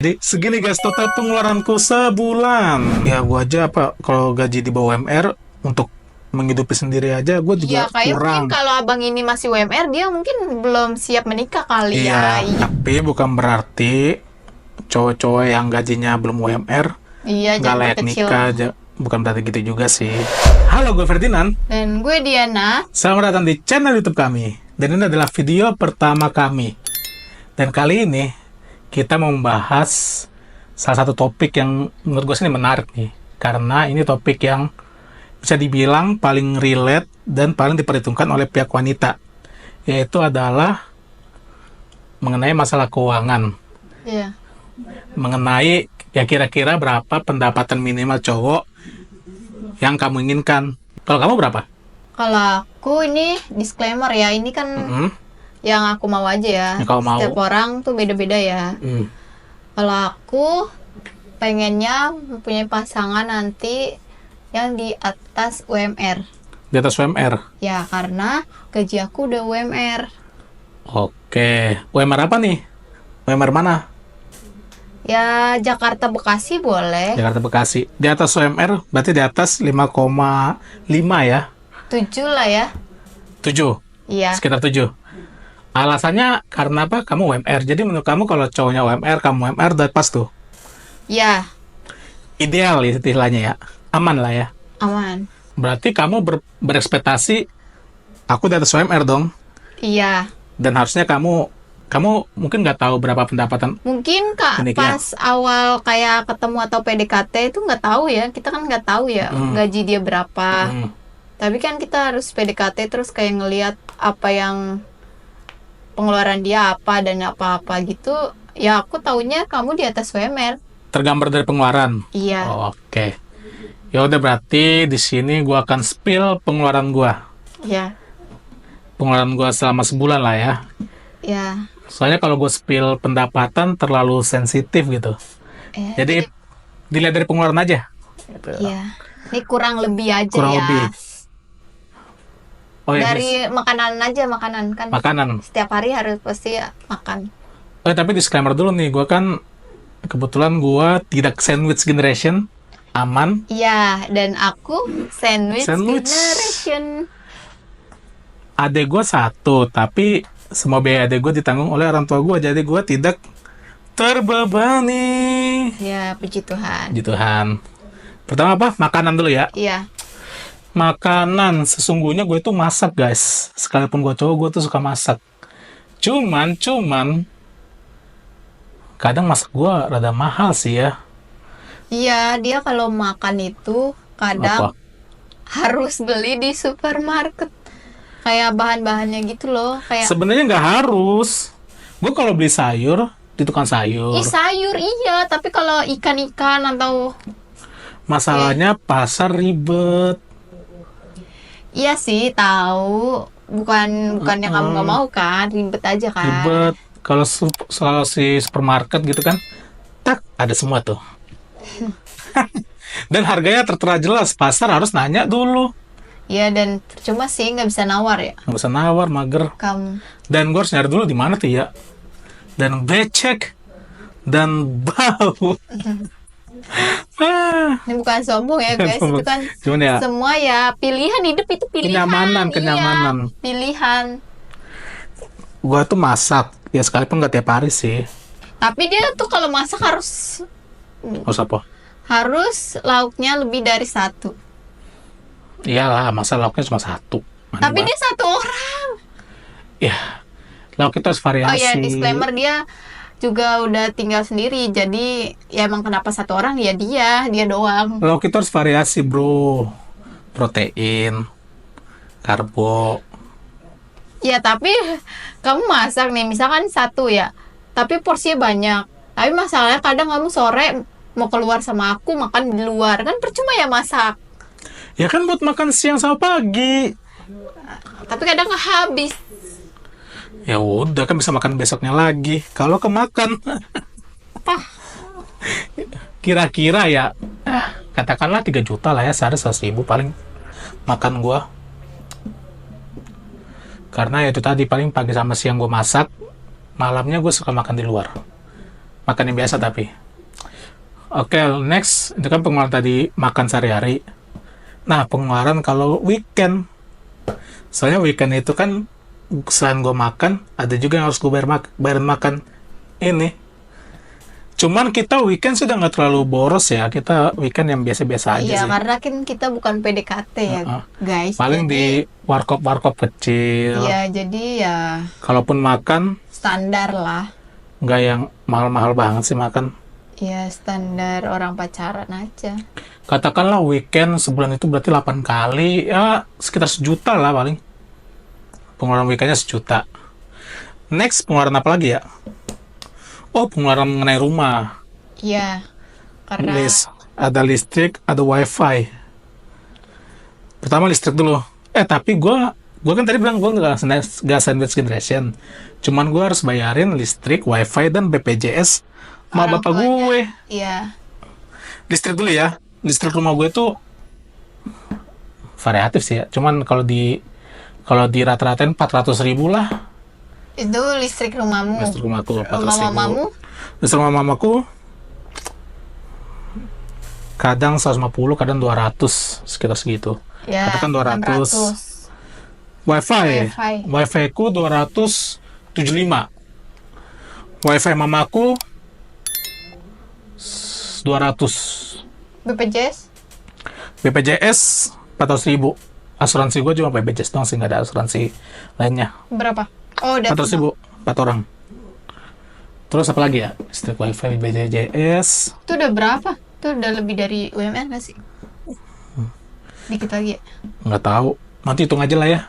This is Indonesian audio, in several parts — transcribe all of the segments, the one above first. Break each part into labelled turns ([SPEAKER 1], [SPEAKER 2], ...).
[SPEAKER 1] Jadi segini guys total pengeluaranku sebulan. Ya gua aja kalau gaji di bawah UMR untuk menghidupi sendiri aja gue
[SPEAKER 2] Iya,
[SPEAKER 1] juga
[SPEAKER 2] kayak
[SPEAKER 1] kurang.
[SPEAKER 2] mungkin kalau abang ini masih UMR, dia mungkin belum siap menikah kali
[SPEAKER 1] Iya,
[SPEAKER 2] ya.
[SPEAKER 1] tapi bukan berarti cowok-cowok yang gajinya belum UMR
[SPEAKER 2] Iya,
[SPEAKER 1] nggak
[SPEAKER 2] jangan
[SPEAKER 1] layak
[SPEAKER 2] kecil.
[SPEAKER 1] nikah. Bukan berarti gitu juga sih. Halo, gue Ferdinand.
[SPEAKER 2] Dan gue Diana.
[SPEAKER 1] Selamat datang di channel YouTube kami. Dan ini adalah video pertama kami. Dan kali ini kita mau membahas salah satu topik yang menurut gue sih menarik nih. Karena ini topik yang bisa dibilang paling relate dan paling diperhitungkan oleh pihak wanita. Yaitu adalah mengenai masalah keuangan.
[SPEAKER 2] Iya.
[SPEAKER 1] Mengenai ya kira-kira berapa pendapatan minimal cowok yang kamu inginkan. Kalau kamu berapa?
[SPEAKER 2] Kalau aku ini disclaimer ya, ini kan
[SPEAKER 1] Mm-mm.
[SPEAKER 2] yang aku mau aja ya.
[SPEAKER 1] Yang kau mau.
[SPEAKER 2] Setiap orang tuh beda-beda ya.
[SPEAKER 1] Mm.
[SPEAKER 2] Kalau aku pengennya mempunyai pasangan nanti yang di atas UMR.
[SPEAKER 1] Di atas UMR.
[SPEAKER 2] Ya, karena gaji aku udah UMR.
[SPEAKER 1] Oke. UMR apa nih? UMR mana?
[SPEAKER 2] Ya, Jakarta Bekasi boleh.
[SPEAKER 1] Jakarta Bekasi. Di atas UMR berarti di atas 5,5 ya?
[SPEAKER 2] 7 lah ya.
[SPEAKER 1] 7.
[SPEAKER 2] Iya.
[SPEAKER 1] Sekitar 7. Alasannya karena apa? Kamu UMR. Jadi menurut kamu kalau cowoknya UMR, kamu UMR udah pas tuh.
[SPEAKER 2] Ya,
[SPEAKER 1] Ideal istilahnya ya. Aman lah ya.
[SPEAKER 2] aman.
[SPEAKER 1] Berarti kamu berekspektasi aku di atas UMR dong.
[SPEAKER 2] Iya.
[SPEAKER 1] Dan harusnya kamu mungkin nggak tahu berapa pendapatan.
[SPEAKER 2] Mungkin Kak
[SPEAKER 1] Uniknya.
[SPEAKER 2] pas awal kayak ketemu atau PDKT itu nggak tahu ya. Kita kan nggak tahu ya gaji dia berapa.
[SPEAKER 1] Hmm.
[SPEAKER 2] Tapi kan kita harus PDKT terus kayak ngelihat apa yang pengeluaran dia apa dan apa-apa gitu. Ya aku taunya kamu di atas UMR.
[SPEAKER 1] Tergambar dari pengeluaran.
[SPEAKER 2] Iya.
[SPEAKER 1] Oh, oke. Ya udah berarti di sini gua akan spill pengeluaran gua.
[SPEAKER 2] Iya.
[SPEAKER 1] Pengeluaran gua selama sebulan lah ya.
[SPEAKER 2] Ya.
[SPEAKER 1] Soalnya kalau gue spill pendapatan terlalu sensitif gitu. Jadi dilihat dari pengeluaran aja. Gitu.
[SPEAKER 2] Iya. Ini kurang lebih aja
[SPEAKER 1] Kurang
[SPEAKER 2] ya.
[SPEAKER 1] lebih. Oh ya,
[SPEAKER 2] Dari makanan aja, makanan kan.
[SPEAKER 1] makanan.
[SPEAKER 2] Setiap hari harus pasti ya, makan.
[SPEAKER 1] Tapi disclaimer dulu nih, gue kan kebetulan gue tidak sandwich generation, aman.
[SPEAKER 2] Iya, dan aku sandwich
[SPEAKER 1] Sandwich.
[SPEAKER 2] generation.
[SPEAKER 1] Adek gue satu, tapi semua biaya adek gue ditanggung oleh orang tua gue, jadi gue tidak terbebani.
[SPEAKER 2] Ya, puji Tuhan.
[SPEAKER 1] Puji Tuhan. Pertama apa? Makanan dulu ya.
[SPEAKER 2] Iya.
[SPEAKER 1] Makanan, sesungguhnya gue itu masak guys. Sekalipun gue cowok, gue tuh suka masak. Cuman kadang masak gue rada mahal sih ya.
[SPEAKER 2] Iya, dia kalau makan itu kadang
[SPEAKER 1] Apa?
[SPEAKER 2] harus beli di supermarket. Kayak bahan-bahannya gitu loh, kayak
[SPEAKER 1] Sebenarnya nggak harus. Gue kalau beli sayur di tukang sayur.
[SPEAKER 2] sayur iya, tapi kalau ikan-ikan atau
[SPEAKER 1] Masalahnya pasar ribet.
[SPEAKER 2] iya sih tahu, bukannya kamu nggak mau kan, ribet aja kan.
[SPEAKER 1] Ribet. Kalau selalu si supermarket gitu kan, tak ada semua tuh. Dan harganya tertera jelas. Pasar harus nanya dulu.
[SPEAKER 2] Iya, dan percuma sih nggak bisa nawar ya
[SPEAKER 1] Nggak bisa nawar, mager.
[SPEAKER 2] kamu.
[SPEAKER 1] Dan gue harus nyari dulu di mana tuh ya. Dan becek dan bau.
[SPEAKER 2] Ini bukan sombong ya guys, itu kan
[SPEAKER 1] Cuman ya,
[SPEAKER 2] semua ya pilihan, hidup itu pilihan.
[SPEAKER 1] Kenyamanan.
[SPEAKER 2] Iya, pilihan.
[SPEAKER 1] gue tuh masak. Ya sekalipun nggak tiap hari sih.
[SPEAKER 2] Tapi dia tuh kalau masak harus
[SPEAKER 1] Harus apa?
[SPEAKER 2] lauknya lebih dari satu.
[SPEAKER 1] Iyalah, masa lauknya cuma satu. Mana
[SPEAKER 2] Tapi
[SPEAKER 1] banget.
[SPEAKER 2] dia satu orang.
[SPEAKER 1] Ya, lauk itu harus variasi.
[SPEAKER 2] Oh ya, disclaimer, dia juga udah tinggal sendiri. Jadi ya emang kenapa satu orang ya dia doang.
[SPEAKER 1] Lauk itu harus variasi, bro. Protein, karbo.
[SPEAKER 2] Ya tapi kamu masak nih, misalkan satu ya, tapi porsinya banyak. Tapi masalahnya kadang kamu sore mau keluar sama aku makan di luar, kan percuma ya masak.
[SPEAKER 1] Ya kan buat makan siang sama pagi.
[SPEAKER 2] Tapi kadang nggak habis.
[SPEAKER 1] Ya udah kan bisa makan besoknya lagi. Kalau kemakan, kira-kira ya, katakanlah 3 juta lah ya, sehari 100.000 paling makan gua. Karena ya itu tadi paling pagi sama siang gue masak, malamnya gue suka makan di luar. makan yang biasa tapi. Oke, next itu kan pengeluaran tadi makan sehari-hari. Nah, pengeluaran kalau weekend. Soalnya weekend itu kan selain gue makan, ada juga yang harus gue bayar makan. Ini. Cuman kita weekend sudah nggak terlalu boros ya. Kita weekend yang biasa-biasa aja
[SPEAKER 2] Iya,
[SPEAKER 1] sih.
[SPEAKER 2] karena kan kita bukan PDKT ya, guys.
[SPEAKER 1] Paling di warkop-warkop kecil.
[SPEAKER 2] Iya, jadi ya
[SPEAKER 1] Kalaupun makan,
[SPEAKER 2] standar lah.
[SPEAKER 1] nggak yang mahal-mahal banget sih makan.
[SPEAKER 2] Ya, standar orang pacaran aja.
[SPEAKER 1] Katakanlah weekend sebulan itu berarti 8 kali, ya sekitar 1 juta lah paling. Pengeluaran weekendnya 1 juta. Next, pengeluaran apa lagi ya? Oh, pengeluaran mengenai rumah.
[SPEAKER 2] Iya, karena
[SPEAKER 1] Ada listrik, ada wifi. Pertama listrik dulu. Tapi gue kan tadi bilang gue nggak sandwich generation. Cuman gue harus bayarin listrik, wifi, dan BPJS sama
[SPEAKER 2] Orang
[SPEAKER 1] bapak
[SPEAKER 2] tuanya.
[SPEAKER 1] gue.
[SPEAKER 2] Iya,
[SPEAKER 1] Listrik dulu ya. Listrik rumah gue tuh variatif sih ya. Cuman kalau di rata-ratain 400.000 lah.
[SPEAKER 2] itu listrik rumahmu.
[SPEAKER 1] Listrik rumahku
[SPEAKER 2] Rumah
[SPEAKER 1] 400.000.
[SPEAKER 2] mamamu?
[SPEAKER 1] Listrik rumah mamaku kadang 150, kadang 200, sekitar segitu.
[SPEAKER 2] Ya,
[SPEAKER 1] Katakan 200. Wifi.
[SPEAKER 2] Wifi.
[SPEAKER 1] Wifi ku 275. Wifi mamaku 200.
[SPEAKER 2] BPJS?
[SPEAKER 1] BPJS 400.000. Asuransi gue cuma BPJS doang sih, nggak ada asuransi lainnya.
[SPEAKER 2] Berapa? Oh, udah.
[SPEAKER 1] 400.000, 4 orang. Terus apa lagi ya? Listrik, wifi, BPJS.
[SPEAKER 2] Itu udah berapa? Itu udah lebih dari UMR nggak sih? Dikit lagi ya?
[SPEAKER 1] Nggak tahu. Nanti hitung aja lah ya.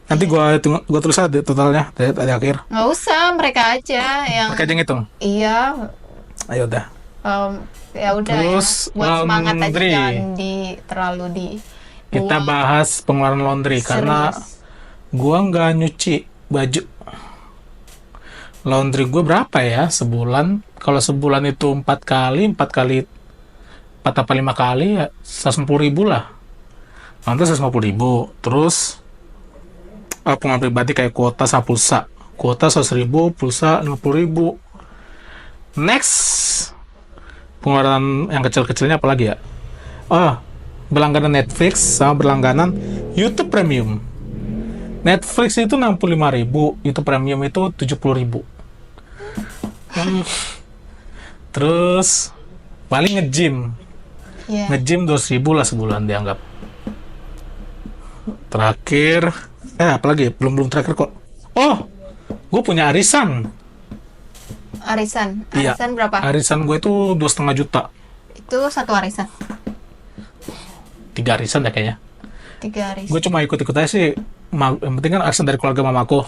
[SPEAKER 1] Nanti gua tulis aja totalnya dari akhir.
[SPEAKER 2] Nggak usah, mereka aja yang...
[SPEAKER 1] Pakai aja ngitung.
[SPEAKER 2] Iya,
[SPEAKER 1] Ayo udah.
[SPEAKER 2] ya udah
[SPEAKER 1] Terus,
[SPEAKER 2] ya. Buat semangat aja,
[SPEAKER 1] laundry.
[SPEAKER 2] jangan terlalu di
[SPEAKER 1] Kita
[SPEAKER 2] buang.
[SPEAKER 1] bahas pengeluaran laundry karena
[SPEAKER 2] Serius.
[SPEAKER 1] gua nggak nyuci baju. Laundry gue berapa ya sebulan? Kalau sebulan itu 4 kali 4 apa 5 kali ya 150.000 lah. Nanti 150.000. Terus pengeluaran pribadi kayak kuota pulsa. Kuota 100.000, pulsa 50.000. Next, pengeluaran yang kecil-kecilnya apa lagi ya? Oh, berlangganan Netflix sama berlangganan YouTube Premium. Netflix itu 65.000, YouTube Premium itu 70.000. Terus paling nge-gym.
[SPEAKER 2] Iya.
[SPEAKER 1] Nge-gym 200.000 lah sebulan dianggap. Terakhir, apalagi? Belum terakhir kok. Oh, gue punya arisan.
[SPEAKER 2] Arisan
[SPEAKER 1] Iya.
[SPEAKER 2] berapa?
[SPEAKER 1] Arisan gue itu 2,5 juta.
[SPEAKER 2] Itu satu arisan
[SPEAKER 1] 3 arisan ya kayaknya.
[SPEAKER 2] 3 arisan.
[SPEAKER 1] Gue cuma ikut-ikut aja sih. Yang penting kan arisan dari keluarga mamaku.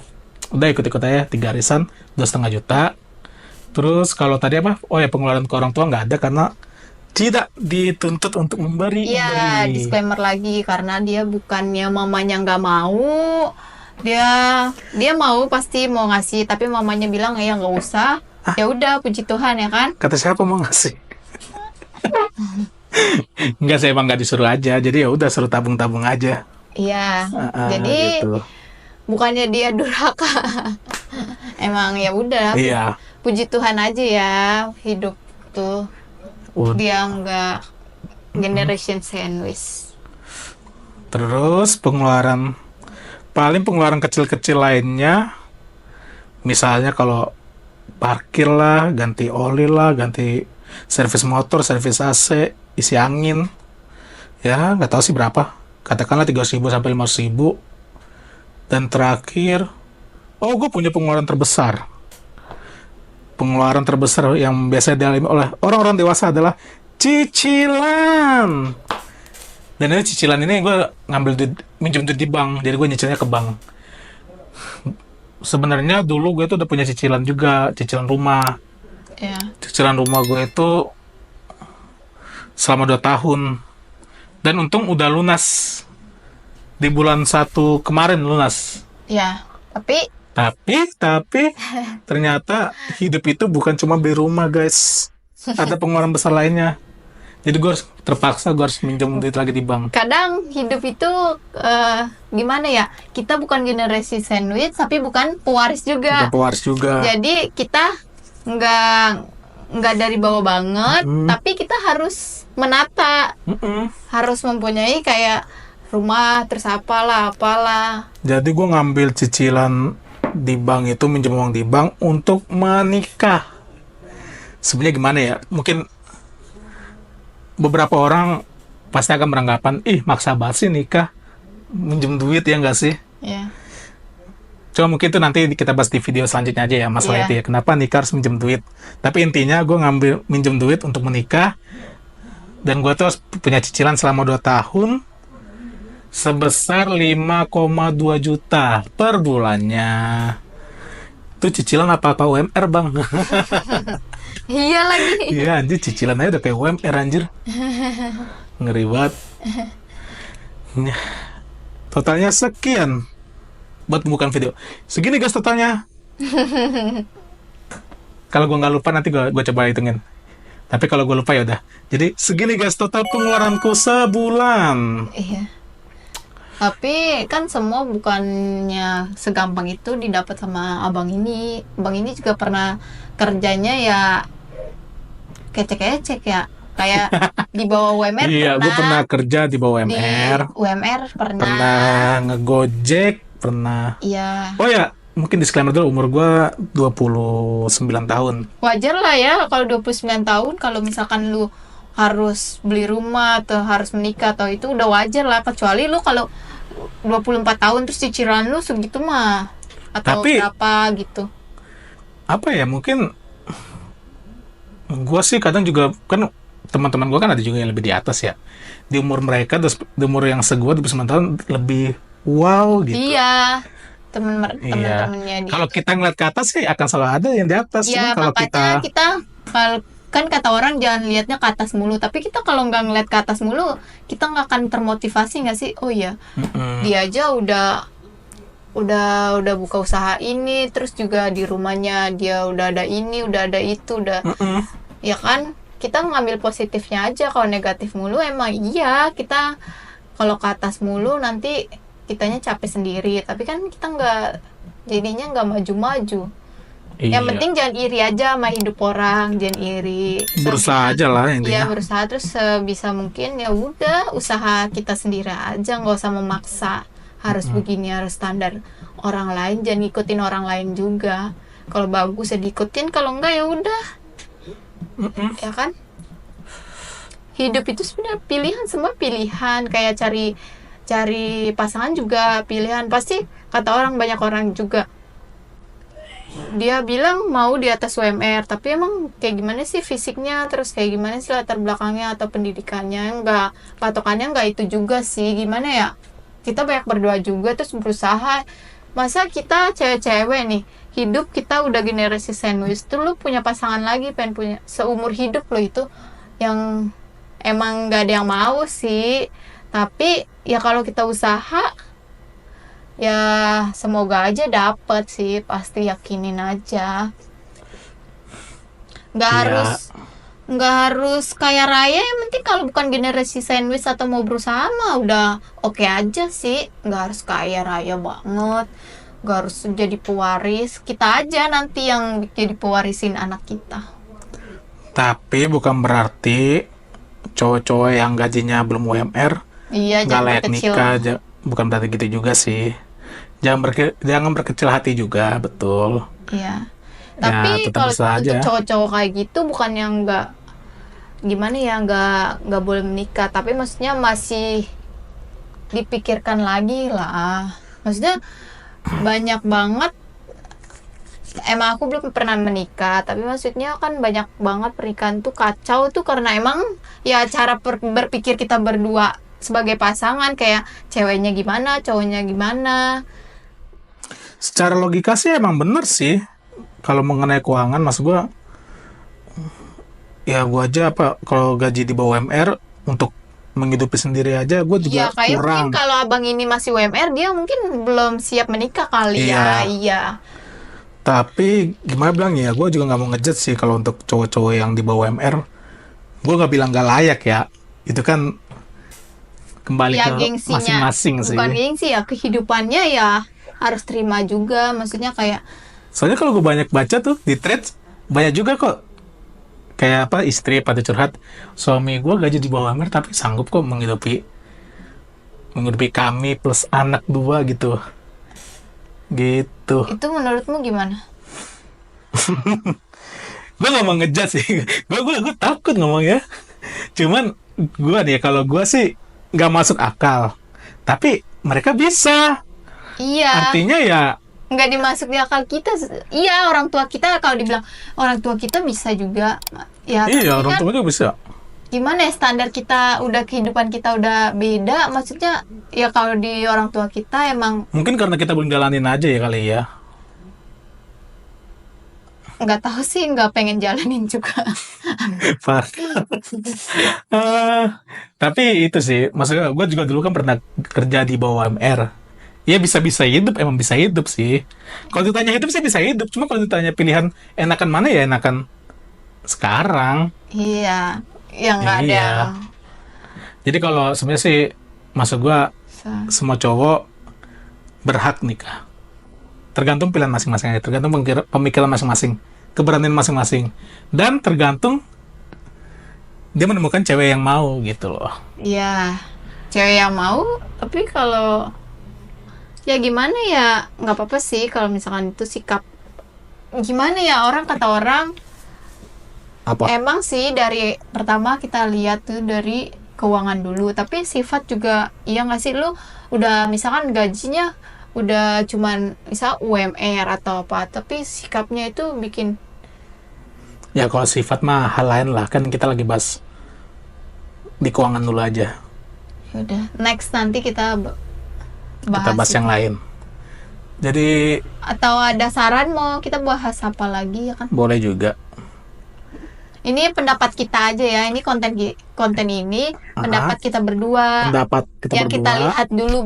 [SPEAKER 1] Udah ikut-ikut aja 3 arisan 2,5 juta. Terus kalau tadi apa? Oh ya, pengeluaran ke orang tua nggak ada karena tidak dituntut untuk memberi.
[SPEAKER 2] Iya, disclaimer lagi karena dia bukannya mamanya nggak mau. Dia mau, pasti mau ngasih, tapi mamanya bilang ya nggak usah. Ya udah, puji Tuhan ya kan.
[SPEAKER 1] Kata siapa mau ngasih? Enggak, saya emang nggak disuruh aja. Jadi ya udah suruh tabung-tabung aja.
[SPEAKER 2] Iya. Jadi
[SPEAKER 1] gitu.
[SPEAKER 2] bukannya dia durhaka. Emang ya udah.
[SPEAKER 1] Iya.
[SPEAKER 2] Puji Tuhan aja ya, hidup tuh dia nggak generation sandwich.
[SPEAKER 1] Terus pengeluaran kecil-kecil lainnya, misalnya kalau parkir lah, ganti oli lah, ganti servis motor, servis AC, isi angin, ya nggak tahu sih berapa. Katakanlah 300.000 sampai 500.000. Dan terakhir, gue punya pengeluaran terbesar. Pengeluaran terbesar yang biasa dialami oleh orang-orang dewasa adalah cicilan. Dan ini cicilan ini gue minjem duit di bank, jadi gue nyicilnya ke bank. Sebenarnya dulu gue tuh udah punya cicilan juga, cicilan rumah.
[SPEAKER 2] Ya.
[SPEAKER 1] Cicilan rumah gue itu selama 2 tahun. Dan untung udah lunas. Di bulan 1 kemarin lunas.
[SPEAKER 2] Ya, tapi
[SPEAKER 1] Tapi ternyata hidup itu bukan cuma beli rumah, guys. Ada pengeluaran besar lainnya. Jadi gue harus minjem duit lagi di bank.
[SPEAKER 2] kadang hidup itu gimana ya? Kita bukan generasi sandwich, tapi bukan pewaris juga.
[SPEAKER 1] Bukan pewaris juga.
[SPEAKER 2] Jadi kita nggak dari bawah banget, tapi kita harus menata, harus mempunyai kayak rumah, terus apalah.
[SPEAKER 1] Jadi gue ngambil cicilan di bank itu, minjem uang di bank untuk menikah. Sebenarnya gimana ya? Mungkin beberapa orang pasti akan beranggapan, ih maksa banget sih nikah, minjem duit ya nggak sih?
[SPEAKER 2] Ya.
[SPEAKER 1] Cuma mungkin itu nanti kita bahas di video selanjutnya aja ya masalah
[SPEAKER 2] Iya.
[SPEAKER 1] itu ya. Kenapa nikah harus minjem duit? Tapi intinya gue ngambil minjem duit untuk menikah, dan gue tuh harus punya cicilan selama 2 tahun sebesar 5,2 juta per bulannya. Itu cicilan apa UMR bang?
[SPEAKER 2] Iya lagi.
[SPEAKER 1] Iya anjir, cicilan aja udah kayak UMR anjir. Ngeri banget. Totalnya sekian buat pembukaan video. Segini guys totalnya. Kalau gue nggak lupa nanti gue coba hitungin. Tapi kalau gue lupa ya udah. Jadi segini guys total pengeluaranku sebulan.
[SPEAKER 2] Iya. Tapi kan semua bukannya segampang itu didapat sama abang ini. Abang ini juga pernah kerjanya ya kecek-kecek ya. Kayak di bawah UMR
[SPEAKER 1] Iya, gue pernah kerja di bawah
[SPEAKER 2] di
[SPEAKER 1] UMR.
[SPEAKER 2] UMR pernah.
[SPEAKER 1] Pernah ngegojek, pernah.
[SPEAKER 2] Iya.
[SPEAKER 1] Oh ya, mungkin disclaimer dulu, umur gue 29 tahun.
[SPEAKER 2] Wajar lah ya kalau 29 tahun kalau misalkan lu harus beli rumah atau harus menikah atau itu udah wajar lah, kecuali lu kalau 24 tahun terus cicilan lu segitu mah atau
[SPEAKER 1] Tapi,
[SPEAKER 2] berapa gitu.
[SPEAKER 1] apa ya, mungkin gue sih kadang juga kan teman-teman gue kan ada juga yang lebih di atas ya, di umur mereka, di umur yang segua 29 tahun lebih wow gitu.
[SPEAKER 2] Iya.
[SPEAKER 1] Iya.
[SPEAKER 2] Temen-temennya dia.
[SPEAKER 1] Kalau kita ngeliat ke atas sih akan selalu ada yang di atas.
[SPEAKER 2] Ya
[SPEAKER 1] Cuma kalau
[SPEAKER 2] makanya kita kalau kan kata orang jangan lihatnya ke atas mulu, tapi kita kalau nggak ngeliat ke atas mulu kita nggak akan termotivasi nggak sih. Oh iya, dia aja udah buka usaha ini, terus juga di rumahnya dia udah ada ini, udah ada itu, udah ya kan, kita ngambil positifnya aja. Kalau negatif mulu emang iya, kita kalau ke atas mulu nanti kitanya capek sendiri, tapi kan kita jadinya nggak maju-maju.
[SPEAKER 1] Iya.
[SPEAKER 2] Yang penting jangan iri aja sama hidup orang, jangan iri.
[SPEAKER 1] Berusaha aja lah
[SPEAKER 2] Iya,
[SPEAKER 1] intinya.
[SPEAKER 2] berusaha, terus sebisa mungkin ya udah usaha kita sendiri aja, nggak usah memaksa harus begini, harus standar orang lain, jangan ngikutin orang lain juga. Kalau bagus ya diikutin, kalau enggak ya udah. Ya kan? Hidup itu sebenarnya pilihan, semua pilihan. Kayak cari pasangan juga pilihan. Pasti kata orang, banyak orang juga dia bilang mau di atas UMR, tapi emang kayak gimana sih fisiknya, terus kayak gimana sih latar belakangnya atau pendidikannya, enggak, patokannya enggak itu juga sih. Gimana ya, kita banyak berdoa juga terus berusaha. Masa kita cewek-cewek nih, hidup kita udah generasi sandwich tuh, lu punya pasangan lagi, pengen punya seumur hidup lo, itu yang emang nggak ada yang mau sih. Tapi ya kalau kita usaha ya semoga aja dapet sih, pasti yakinin aja. Nggak
[SPEAKER 1] Iya.
[SPEAKER 2] harus kaya raya, yang penting kalau bukan generasi sandwich atau mau berusaha mah udah oke aja sih. Nggak harus kaya raya banget, nggak harus jadi pewaris. Kita aja nanti yang jadi pewarisin anak kita.
[SPEAKER 1] Tapi bukan berarti cowok-cowok yang gajinya belum UMR
[SPEAKER 2] Iya,
[SPEAKER 1] nggak
[SPEAKER 2] jangan
[SPEAKER 1] layak
[SPEAKER 2] berkecil.
[SPEAKER 1] nikah. Bukan berarti gitu juga sih. Jangan berkecil hati juga, betul.
[SPEAKER 2] Iya. Tapi
[SPEAKER 1] tetap
[SPEAKER 2] kalau
[SPEAKER 1] usaha
[SPEAKER 2] untuk
[SPEAKER 1] aja.
[SPEAKER 2] cowok-cowok kayak gitu bukan yang nggak gimana ya, nggak boleh menikah, tapi maksudnya masih dipikirkan lagi lah. Maksudnya banyak banget. Emang aku belum pernah menikah, tapi maksudnya kan banyak banget pernikahan tuh kacau tuh karena emang ya cara berpikir kita berdua sebagai pasangan, kayak ceweknya gimana, cowoknya gimana.
[SPEAKER 1] Secara logika sih emang bener sih. Kalau mengenai keuangan, maksud gue, ya gue aja kalau gaji di bawah UMR untuk menghidupi sendiri aja gue juga
[SPEAKER 2] Ya kayak
[SPEAKER 1] kurang.
[SPEAKER 2] mungkin kalau abang ini masih UMR, dia mungkin belum siap menikah kali ya. Iya.
[SPEAKER 1] Tapi gimana bilang ya, gue juga nggak mau ngejudge sih kalau untuk cowok-cowok yang di bawah UMR. Gue nggak bilang nggak layak ya. Itu kan kembali
[SPEAKER 2] Ya
[SPEAKER 1] ke
[SPEAKER 2] gengsinya,
[SPEAKER 1] masing-masing sih.
[SPEAKER 2] bukan gengsi ya, kehidupannya ya harus terima juga. Maksudnya kayak
[SPEAKER 1] Soalnya kalau gue banyak baca tuh di threads, banyak juga kok kayak apa, istri pada curhat, suami gue gaji di bawah UMR tapi sanggup kok menghidupi kami plus anak 2 gitu. Gitu.
[SPEAKER 2] Itu menurutmu gimana?
[SPEAKER 1] Gue gak mau ngejudge sih. Gue takut ngomong ya. Cuman gue nih, kalau gue sih nggak masuk akal. Tapi mereka bisa.
[SPEAKER 2] Iya.
[SPEAKER 1] Artinya ya,
[SPEAKER 2] Nggak dimasuk di akal kita. Iya, orang tua kita kalau dibilang orang tua kita bisa juga. Ya,
[SPEAKER 1] iya
[SPEAKER 2] tapi
[SPEAKER 1] orang
[SPEAKER 2] kan
[SPEAKER 1] tua juga bisa.
[SPEAKER 2] gimana ya, standar kita udah, kehidupan kita udah beda. Maksudnya ya kalau di orang tua kita emang
[SPEAKER 1] Mungkin karena kita belum jalanin aja ya kali ya.
[SPEAKER 2] nggak tahu sih, nggak pengen jalanin juga.
[SPEAKER 1] Parah. Eh, tapi itu sih, maksudnya gue juga dulu kan pernah kerja di bawah UMR. Ya bisa-bisa hidup, emang bisa hidup sih. Kalau ditanya hidup sih bisa hidup, cuma kalau ditanya pilihan enakan mana ya enakan sekarang.
[SPEAKER 2] Iya, yang nggak ada.
[SPEAKER 1] Iya. Jadi kalau sebenarnya sih, maksud gue semua cowok berhak nikah. Tergantung pilihan masing-masing aja, tergantung pemikiran masing-masing, keberanian masing-masing, dan tergantung dia menemukan cewek yang mau gitu loh.
[SPEAKER 2] Iya, cewek yang mau. Tapi kalau ya gimana ya, nggak apa-apa sih kalau misalkan itu sikap. Gimana ya, orang kata orang
[SPEAKER 1] Apa?
[SPEAKER 2] emang sih dari pertama kita lihat tuh dari keuangan dulu, tapi sifat juga. Iya nggak sih, lu udah misalkan gajinya udah cuman misal UMR atau apa, tapi sikapnya itu bikin.
[SPEAKER 1] Ya kalau sifat mah hal lain lah, kan kita lagi bahas di keuangan dulu aja.
[SPEAKER 2] Udah, next nanti kita
[SPEAKER 1] Kita bahas yang lain. Jadi
[SPEAKER 2] Atau ada saran mau kita bahas apa lagi ya kan?
[SPEAKER 1] boleh juga.
[SPEAKER 2] Ini pendapat kita aja ya. Ini konten ini pendapat kita berdua.
[SPEAKER 1] Pendapat kita
[SPEAKER 2] Yang
[SPEAKER 1] berdua.
[SPEAKER 2] kita lihat dulu,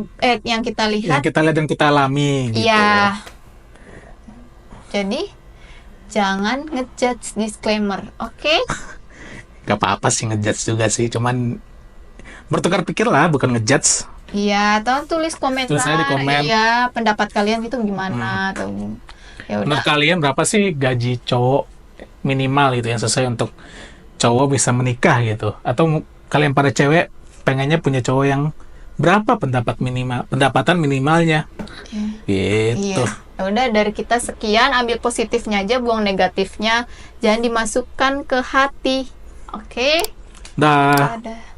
[SPEAKER 2] yang kita
[SPEAKER 1] Yang
[SPEAKER 2] lihat.
[SPEAKER 1] kita lihat dan kita alami gitu.
[SPEAKER 2] Iya. Jadi jangan ngejudge, disclaimer, oke?
[SPEAKER 1] Gak apa-apa sih ngejudge juga sih, cuman bertukar pikir lah, bukan ngejudge.
[SPEAKER 2] Iya, atau tulis komentar.
[SPEAKER 1] Tulis aja di komen.
[SPEAKER 2] Iya, pendapat kalian itu gimana atau ya
[SPEAKER 1] Menurut
[SPEAKER 2] udah.
[SPEAKER 1] kalian berapa sih gaji cowok minimal gitu yang sesuai untuk cowok bisa menikah gitu? Atau kalian para cewek pengennya punya cowok yang berapa pendapatan minimalnya? Gitu.
[SPEAKER 2] Iya. Ya udah, dari kita sekian, ambil positifnya aja, buang negatifnya. Jangan dimasukkan ke hati. Oke?
[SPEAKER 1] Dah.
[SPEAKER 2] Dadah.